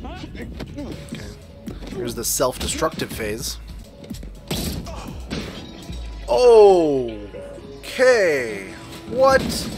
Okay. Here's the self-destructive phase. Okay. What?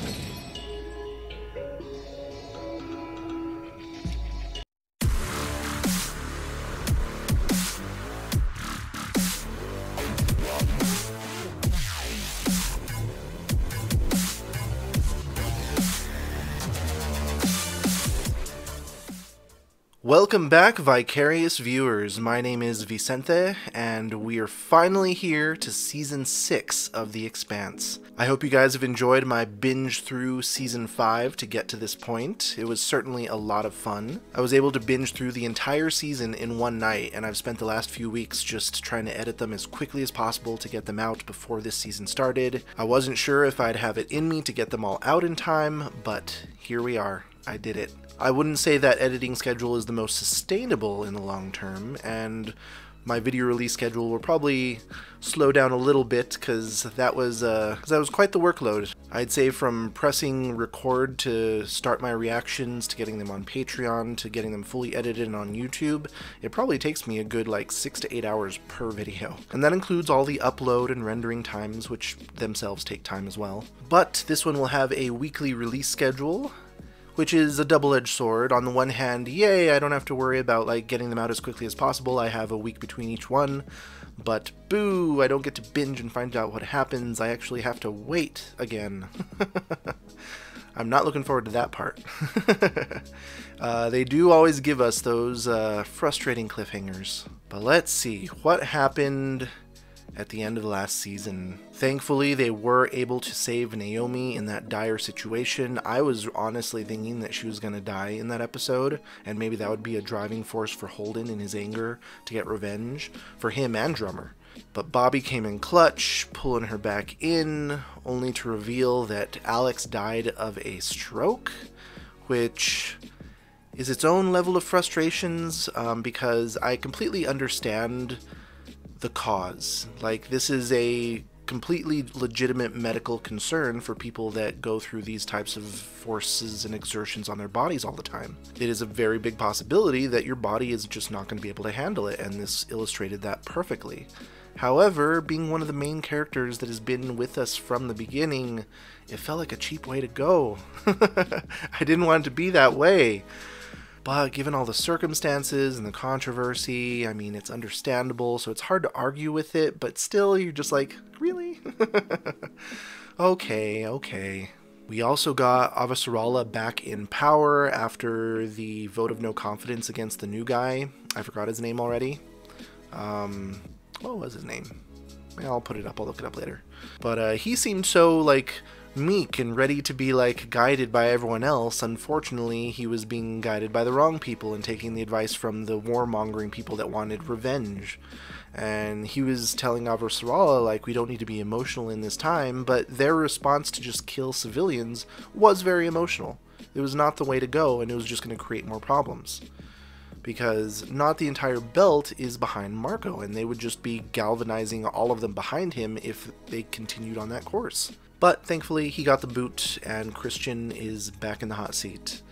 Welcome back, Vicarious viewers. My name is Vicente, and we are finally here to Season 6 of The Expanse. I hope you guys have enjoyed my binge through Season 5 to get to this point. It was certainly a lot of fun. I was able to binge through the entire season in one night, and I've spent the last few weeks just trying to edit them as quickly as possible to get them out before this season started. I wasn't sure if I'd have it in me to get them all out in time, but here we are. I did it. I wouldn't say that editing schedule is the most sustainable in the long term, and my video release schedule will probably slow down a little bit because that was quite the workload. I'd say from pressing record to start my reactions to getting them on Patreon to getting them fully edited on YouTube, it probably takes me a good like 6 to 8 hours per video. And that includes all the upload and rendering times, which themselves take time as well. But this one will have a weekly release schedule, which is a double-edged sword. On the one hand, yay, I don't have to worry about like getting them out as quickly as possible. I have a week between each one. But boo, I don't get to binge and find out what happens. I actually have to wait again. I'm not looking forward to that part. They do always give us those frustrating cliffhangers. But let's see, what happened at the end of the last season? Thankfully, they were able to save Naomi in that dire situation. I was honestly thinking that she was going to die in that episode, and maybe that would be a driving force for Holden in his anger to get revenge for him and Drummer. But Bobby came in clutch, pulling her back in, only to reveal that Alex died of a stroke, which is its own level of frustrations, because I completely understand the cause. Like, this is a completely legitimate medical concern for people that go through these types of forces and exertions on their bodies all the time. It is a very big possibility that your body is just not going to be able to handle it, and this illustrated that perfectly. However, being one of the main characters that has been with us from the beginning, it felt like a cheap way to go. I didn't want it to be that way. But given all the circumstances and the controversy, I mean, it's understandable, so it's hard to argue with it, but still, you're just like, really? Okay. We also got Avasarala back in power after the vote of no confidence against the new guy. I forgot his name already. What was his name? I'll put it up, I'll look it up later. But he seemed so, like, meek and ready to be like guided by everyone else. Unfortunately, he was being guided by the wrong people and taking the advice from the warmongering people that wanted revenge. And he was telling Avasarala, like, we don't need to be emotional in this time, but their response to just kill civilians was very emotional. It was not the way to go, and it was just going to create more problems. Because not the entire belt is behind Marco, and they would just be galvanizing all of them behind him if they continued on that course. But thankfully, he got the boot, and Christian is back in the hot seat.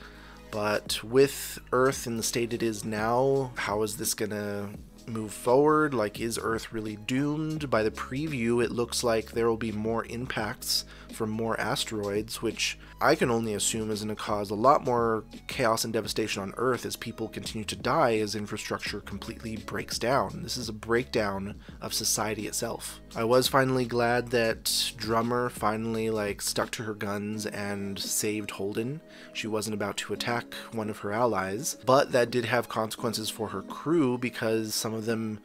But with Earth in the state it is now, how is this gonna move forward? Like, is Earth really doomed? By the preview, it looks like there will be more impacts from more asteroids, which I can only assume is going to cause a lot more chaos and devastation on Earth as people continue to die as infrastructure completely breaks down. This is a breakdown of society itself. I was finally glad that Drummer finally stuck to her guns and saved Holden. She wasn't about to attack one of her allies, but that did have consequences for her crew because some of them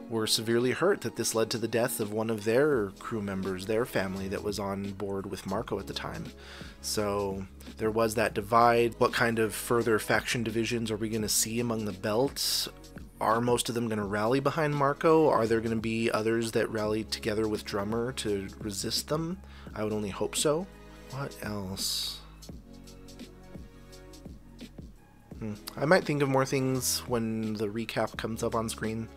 were severely hurt, that this led to the death of one of their crew members, their family that was on board with Marco at the time. So there was that divide. What kind of further faction divisions are we going to see among the belts? Are most of them going to rally behind Marco? Are there going to be others that rally together with Drummer to resist them? I would only hope so. What else? I might think of more things when the recap comes up on screen.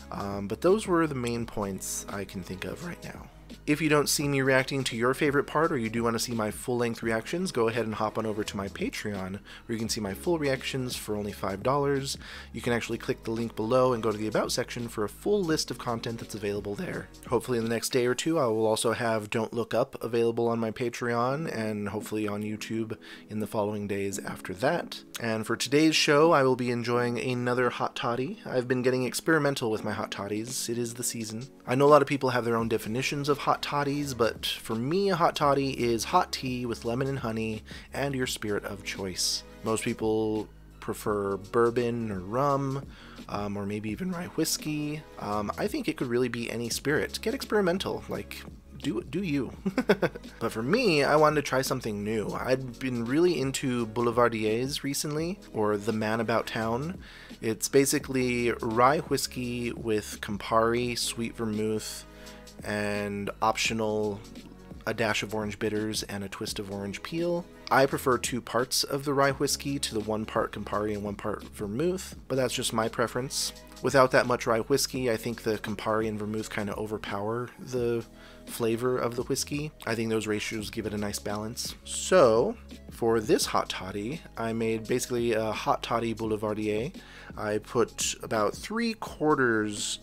But those were the main points I can think of right now. If you don't see me reacting to your favorite part, or you do want to see my full-length reactions, go ahead and hop on over to my Patreon, where you can see my full reactions for only $5. You can actually click the link below and go to the About section for a full list of content that's available there. Hopefully in the next day or two, I will also have Don't Look Up available on my Patreon, and hopefully on YouTube in the following days after that. And for today's show, I will be enjoying another hot toddy. I've been getting experimental with my hot toddies. It is the season. I know a lot of people have their own definitions of hot toddies, but for me, a hot toddy is hot tea with lemon and honey and your spirit of choice. Most people prefer bourbon or rum, or maybe even rye whiskey. I think it could really be any spirit. Get experimental, like, do you. But for me, I wanted to try something new. I'd been really into boulevardiers recently, or the man about town. It's basically rye whiskey with Campari, sweet vermouth, and optional a dash of orange bitters and a twist of orange peel. I prefer 2 parts of the rye whiskey to the 1 part Campari and 1 part vermouth, but that's just my preference. Without that much rye whiskey, I think the Campari and vermouth kind of overpower the flavor of the whiskey. I think those ratios give it a nice balance. So, for this hot toddy, I made basically a hot toddy boulevardier. I put about 3/4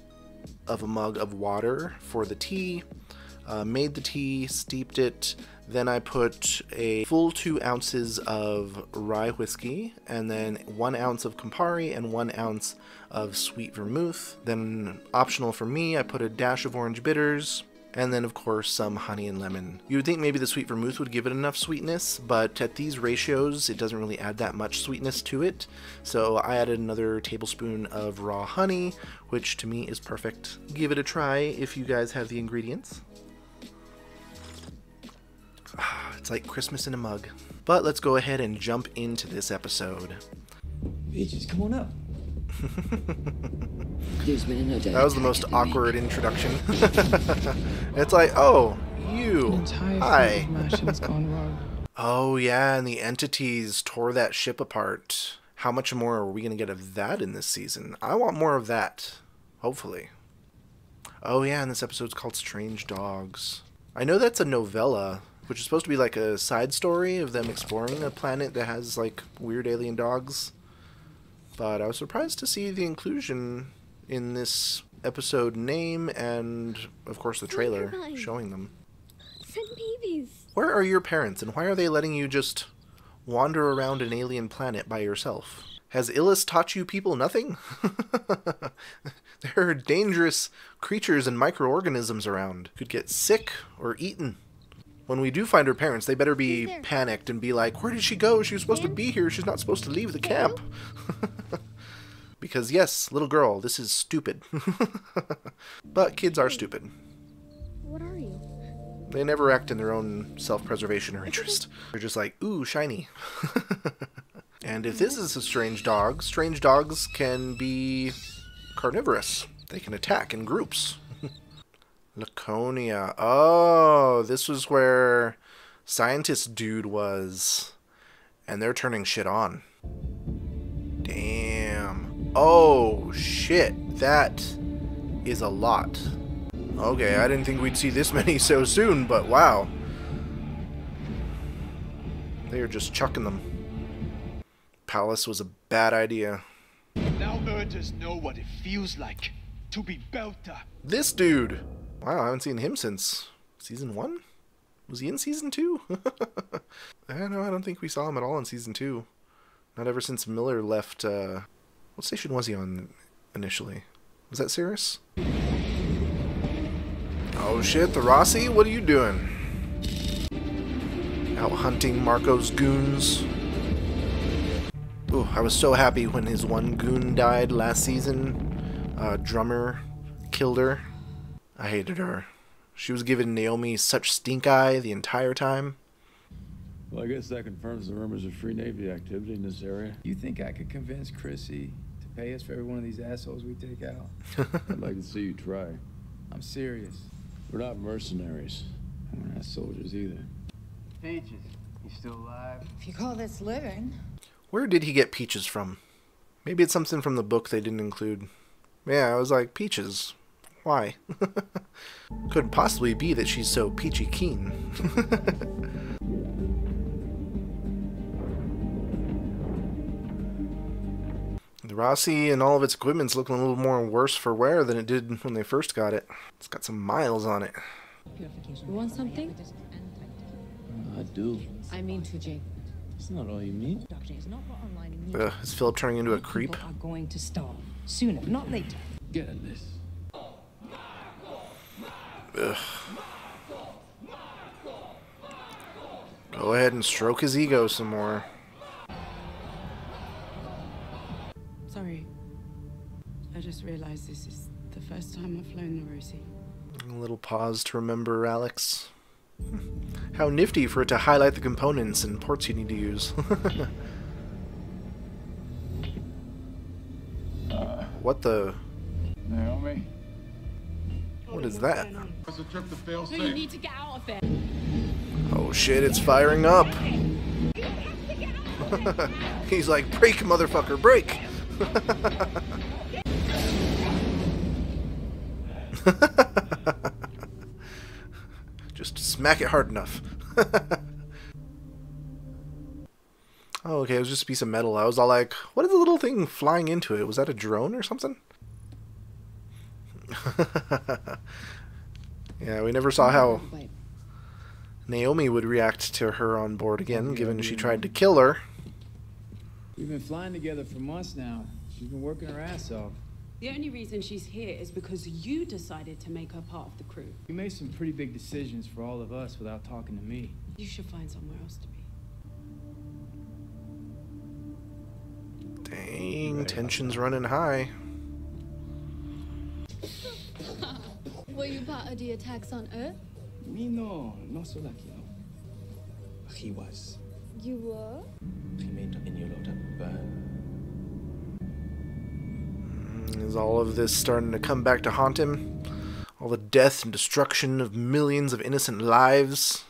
of a mug of water for the tea, made the tea, steeped it, then I put a full 2 ounces of rye whiskey, and then 1 ounce of Campari and 1 ounce of sweet vermouth. Then, optional for me, I put a dash of orange bitters, and then of course some honey and lemon. You would think maybe the sweet vermouth would give it enough sweetness, but at these ratios it doesn't really add that much sweetness to it, so I added another tablespoon of raw honey, which to me is perfect. Give it a try if you guys have the ingredients. It's like Christmas in a mug. But let's go ahead and jump into this episode. Peaches, come on up. There's been another That was the most awkward introduction. It's like, oh, you, hi. Oh yeah, and the entities tore that ship apart. How much more are we going to get of that in this season? I want more of that, hopefully. Oh yeah, and this episode's called Strange Dogs. I know that's a novella, which is supposed to be like a side story of them exploring a planet that has like weird alien dogs. But I was surprised to see the inclusion in this episode name and, of course, the trailer showing them. Send babies. Where are your parents, and why are they letting you just wander around an alien planet by yourself? Has Illis taught you people nothing? There are dangerous creatures and microorganisms around. Could get sick or eaten. When we do find her parents, they better be panicked and be like, where did she go? She was supposed to be here. She's not supposed to leave the camp. Because yes, little girl, this is stupid. But kids are stupid. What are you? They never act in their own self-preservation or interest. They're just like, ooh, shiny. And if this is a strange dogs can be carnivorous. They can attack in groups. Laconia. Oh, this was where scientist dude was. And they're turning shit on. Damn. Oh, shit. That is a lot. Okay, I didn't think we'd see this many so soon, but wow. They are just chucking them. Palace was a bad idea. Now Earthers know what it feels like to be Belter. This dude. Wow, I haven't seen him since season 1? Was he in season 2? I don't think we saw him at all in season 2. Not ever since Miller left, what station was he on initially? Was that Cirrus? Oh shit, the Rossi? What are you doing? Out hunting Marco's goons. Ooh, I was so happy when his one goon died last season. Drummer killed her. I hated her. She was giving Naomi such stink eye the entire time. Well, I guess that confirms the rumors of free Navy activity in this area. You think I could convince Chrissy to pay us for every one of these assholes we take out? I'd like to see you try. I'm serious. We're not mercenaries. And we're not soldiers either. Peaches, you still alive? If you call this living. Where did he get Peaches from? Maybe it's something from the book they didn't include. Yeah, I was like, Peaches. Why? Couldn't possibly be that she's so peachy keen. The Rossi and all of its equipment's looking a little more worse for wear than it did when they first got it. It's got some miles on it. You want something? I do. I mean to Jake. It's not all you need. Is Philip turning into a creep? People are going to starve sooner, not later. Get in this. Ugh. Go ahead and stroke his ego some more. Sorry. I just realized this is the first time I've flown the Rosie. A little pause to remember, Alex. How nifty for it to highlight the components and ports you need to use. What the? Naomi? What is that? It's a trip to fail So you need to get out of there. Oh shit, it's firing up. He's like, break, motherfucker, break. Just smack it hard enough. Oh, okay, it was just a piece of metal. I was all like, what is the little thing flying into it? Was that a drone or something? Yeah, we never saw how Naomi would react to her on board again, given she tried to kill her. We've been flying together for months now. She's been working her ass off. The only reason she's here is because you decided to make her part of the crew. You made some pretty big decisions for all of us without talking to me. You should find somewhere else to be. Dang, tension's running high. Were you part of the attacks on Earth? Me no, not so lucky, no. He was. You were? He made in your load burn. Is all of this starting to come back to haunt him? All the death and destruction of millions of innocent lives?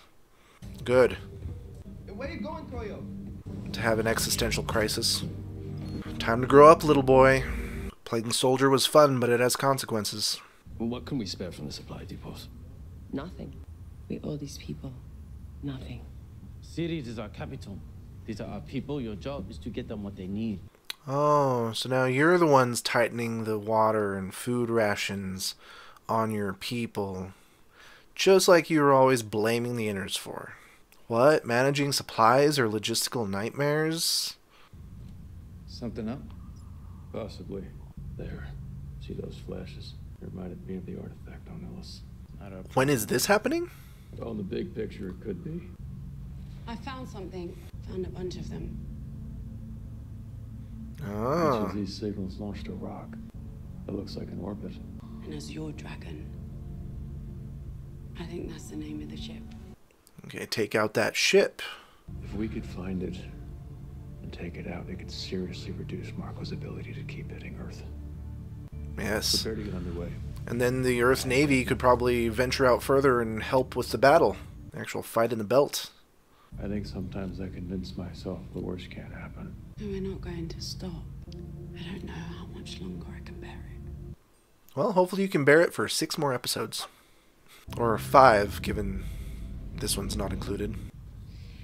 Good. Where you going, Koyo? To have an existential crisis. Time to grow up, little boy. Playing soldier was fun, but it has consequences. What can we spare from the supply depots? Nothing. We owe these people nothing. Cities is our capital. These are our people. Your job is to get them what they need. Oh, so now you're the ones tightening the water and food rations on your people. Just like you were always blaming the inners for. What? Managing supplies or logistical nightmares? Something up? Possibly. There. See those flashes? It reminded me of the artifact on Ellis. When is this happening? Well, in the big picture, it could be. I found something. Found a bunch of them. Each Oh. of these signals launched a rock. It looks like an orbit. And as your dragon. I think that's the name of the ship. Okay, take out that ship. If we could find it and take it out, it could seriously reduce Marco's ability to keep hitting Earth. Yes. Prepare to get underway. And then the Earth Navy could probably venture out further and help with the battle. The actual fight in the belt. I think sometimes I convince myself the worst can't happen. And we're not going to stop. I don't know how much longer I can bear it. Well, hopefully you can bear it for 6 more episodes. Or 5, given this one's not included.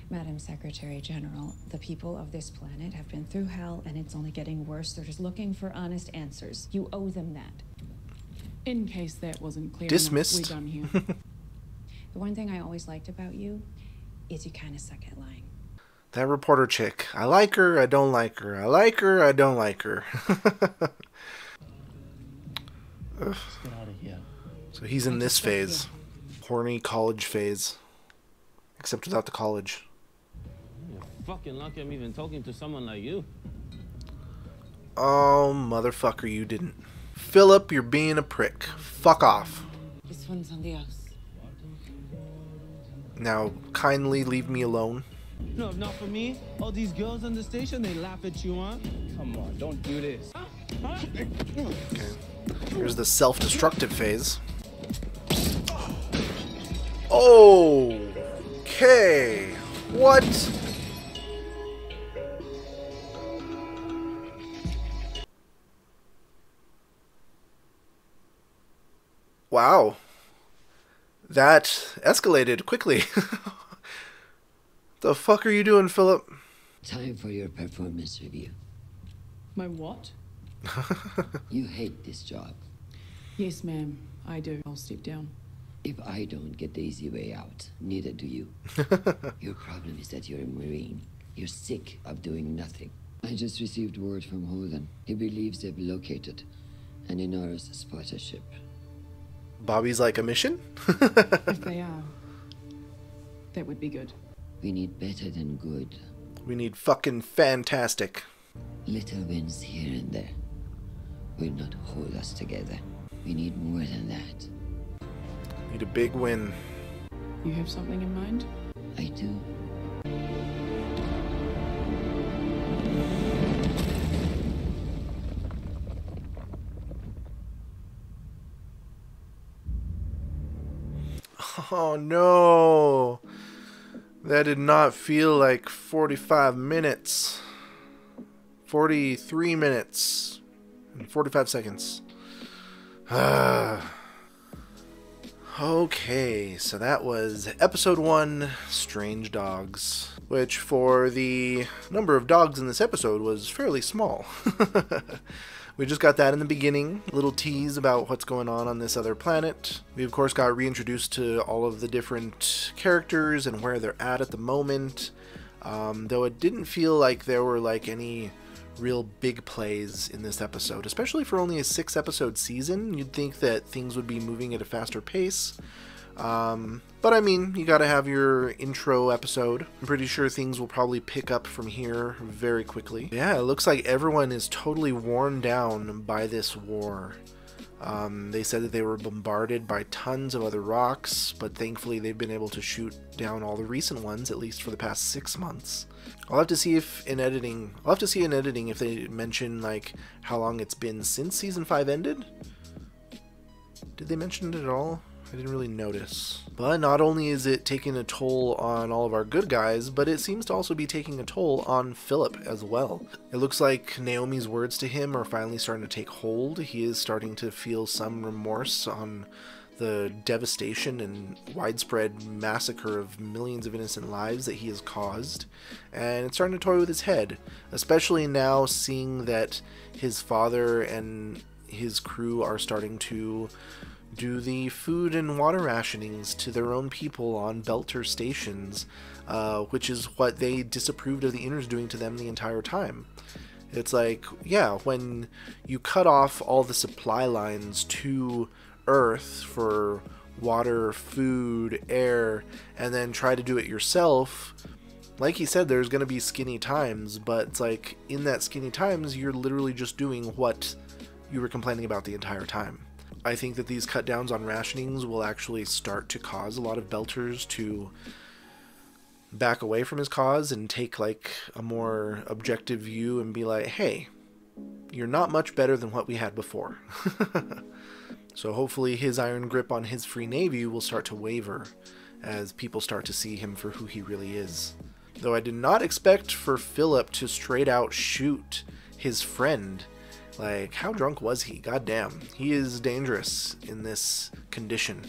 Madam Secretary General, the people of this planet have been through hell and it's only getting worse. They're just looking for honest answers. You owe them that. In case that wasn't clear Dismissed. enough, we're done here. The one thing I always liked about you is you kind of suck at lying. That reporter chick. I like her, I don't like her. I like her, I don't like her. Let's get out of here. So he's in this phase. Horny college phase. Except without the college. You're fucking lucky I'm even talking to someone like you. Oh, motherfucker, you didn't. Philip, you're being a prick. Fuck off. This one's on the house. Now, kindly leave me alone. No, if not for me, all these girls on the station, they laugh at you, huh? Come on, don't do this. Okay. Here's the self-destructive phase. Okay. What? Wow. That escalated quickly. The fuck are you doing, Philip? Time for your performance review. My what? You hate this job. Yes, ma'am, I do. I'll step down. If I don't get the easy way out, neither do you. Your problem is that you're a Marine. You're sick of doing nothing. I just received word from Holden. He believes they've located an Inaros spotter ship. Bobby's like, a mission? If they are, that would be good. We need better than good. We need fucking fantastic. Little wins here and there will not hold us together. We need more than that. Need a big win. You have something in mind? I do. Oh no. That did not feel like 45 minutes. 43 minutes and 45 seconds. Okay, so that was episode 1, Strange Dogs, which for the number of dogs in this episode was fairly small. We just got that in the beginning, a little tease about what's going on this other planet. We of course got reintroduced to all of the different characters and where they're at the moment, though it didn't feel like there were like any real big plays in this episode, especially for only a 6-episode season. You'd think that things would be moving at a faster pace. But I mean, you gotta have your intro episode. I'm pretty sure things will probably pick up from here very quickly. Yeah, it looks like everyone is totally worn down by this war. They said that they were bombarded by tons of other rocks, but thankfully they've been able to shoot down all the recent ones, at least for the past 6 months. I'll have to see if in editing if they mention like how long it's been since season 5 ended. Did they mention it at all? I didn't really notice. But not only is it taking a toll on all of our good guys, but it seems to also be taking a toll on Philip as well. It looks like Naomi's words to him are finally starting to take hold. He is starting to feel some remorse on the devastation and widespread massacre of millions of innocent lives that he has caused. And it's starting to toy with his head, especially now seeing that his father and his crew are starting to do the food and water rationings to their own people on Belter stations, which is what they disapproved of the Inners doing to them the entire time. It's like, yeah, when you cut off all the supply lines to Earth for water, food, air, and then try to do it yourself, like he said, there's going to be skinny times, but it's like, in that skinny times, you're literally just doing what you were complaining about the entire time. I think that these cut downs on rationings will actually start to cause a lot of Belters to back away from his cause and take like a more objective view and be like, hey, you're not much better than what we had before. So hopefully his iron grip on his free navy will start to waver as people start to see him for who he really is. Though I did not expect for Philip to straight out shoot his friend. Like, how drunk was he? Goddamn, he is dangerous in this condition.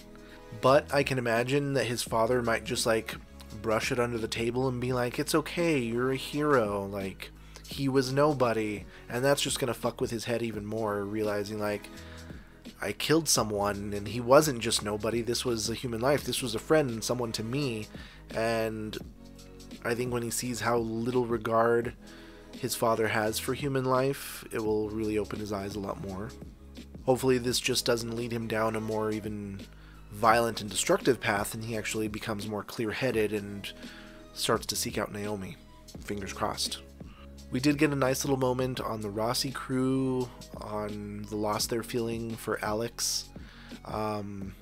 But I can imagine that his father might just like brush it under the table and be like, it's okay, you're a hero, like, he was nobody. And that's just gonna fuck with his head even more, realizing like, I killed someone and he wasn't just nobody, this was a human life, this was a friend and someone to me. And I think when he sees how little regard his father has for human life, it will really open his eyes a lot more. Hopefully this just doesn't lead him down a more even violent and destructive path and he actually becomes more clear-headed and starts to seek out Naomi. Fingers crossed. We did get a nice little moment on the Rossi crew on the loss they're feeling for Alex. And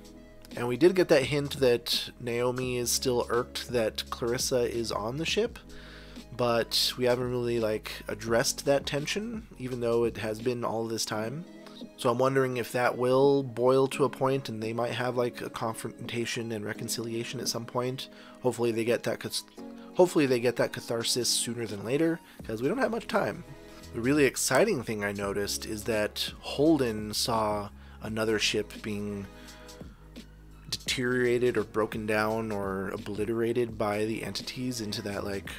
we did get that hint that Naomi is still irked that Clarissa is on the ship, but we haven't really like addressed that tension, even though it has been all this time. So I'm wondering if that will boil to a point and they might have like a confrontation and reconciliation at some point. Hopefully they get that catharsis sooner than later, because we don't have much time. The really exciting thing I noticed is that Holden saw another ship being deteriorated or broken down or obliterated by the entities into that like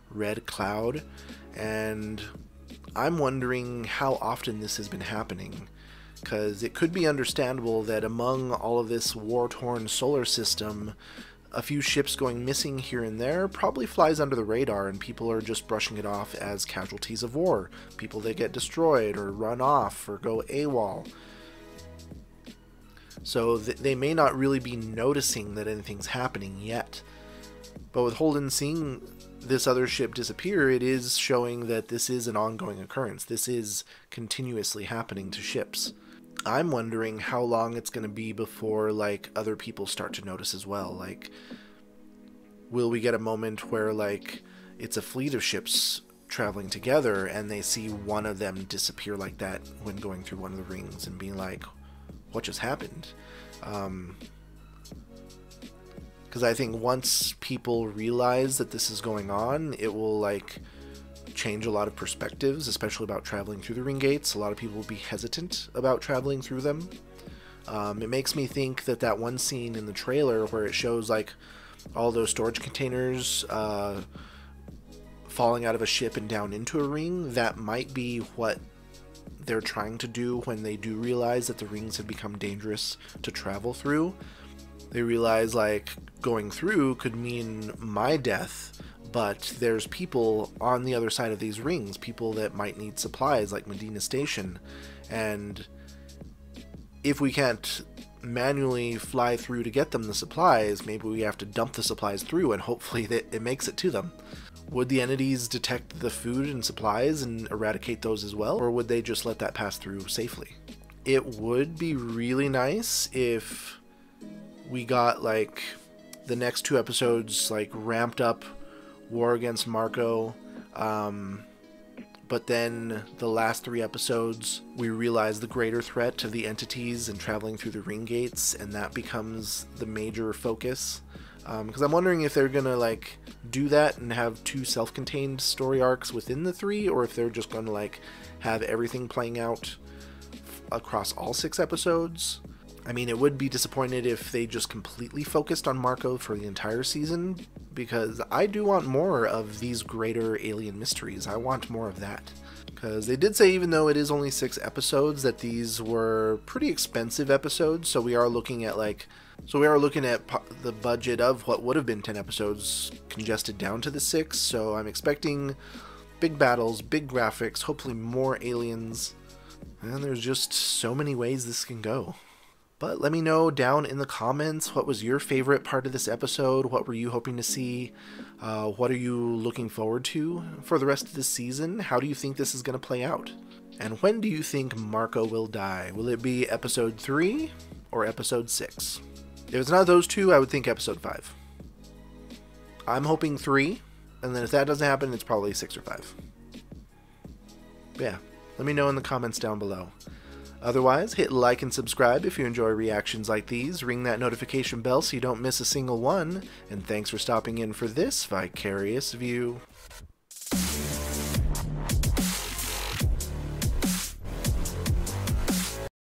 red cloud. And I'm wondering how often this has been happening, because it could be understandable that among all of this war-torn solar system, a few ships going missing here and there probably flies under the radar, and people are just brushing it off as casualties of war, people that get destroyed or run off or go AWOL. So they may not really be noticing that anything's happening yet. But with Holden seeing this other ship disappear, it is showing that this is an ongoing occurrence. This is continuously happening to ships. I'm wondering how long it's going to be before like other people start to notice as well. Like, will we get a moment where like it's a fleet of ships traveling together and they see one of them disappear like that when going through one of the rings and being like, what just happened? Because I think once people realize that this is going on, it will like change a lot of perspectives, especially about traveling through the ring gates. A lot of people will be hesitant about traveling through them. It makes me think that that one scene in the trailer where it shows like all those storage containers falling out of a ship and down into a ring, that might be what they're trying to do when they do realize that the rings have become dangerous to travel through. They realize like going through could mean my death, but there's people on the other side of these rings, people that might need supplies like Medina Station, and if we can't manually fly through to get them the supplies, maybe we have to dump the supplies through and hopefully that it makes it to them. Would the entities detect the food and supplies and eradicate those as well, or would they just let that pass through safely? It would be really nice if we got like the next 2 episodes like ramped up war against Marco, but then the last 3 episodes we realize the greater threat of the entities and traveling through the ring gates, and that becomes the major focus. Because I'm wondering if they're gonna like do that and have 2 self-contained story arcs within the 3, or if they're just gonna like have everything playing out across all 6 episodes. I mean, it would be disappointed if they just completely focused on Marco for the entire season, because I do want more of these greater alien mysteries. I want more of that. Because they did say, even though it is only 6 episodes, that these were pretty expensive episodes, so we are looking at the budget of what would have been 10 episodes congested down to the 6, so I'm expecting big battles, big graphics, hopefully more aliens, and there's just so many ways this can go. But let me know down in the comments, what was your favorite part of this episode? What were you hoping to see? What are you looking forward to for the rest of this season? How do you think this is going to play out? And when do you think Marco will die? Will it be episode 3 or episode 6? If it's not those 2, I would think episode 5. I'm hoping 3, and then if that doesn't happen, it's probably 6 or 5. But yeah, let me know in the comments down below. Otherwise, hit like and subscribe if you enjoy reactions like these, ring that notification bell so you don't miss a single one, and thanks for stopping in for this Vicarious View.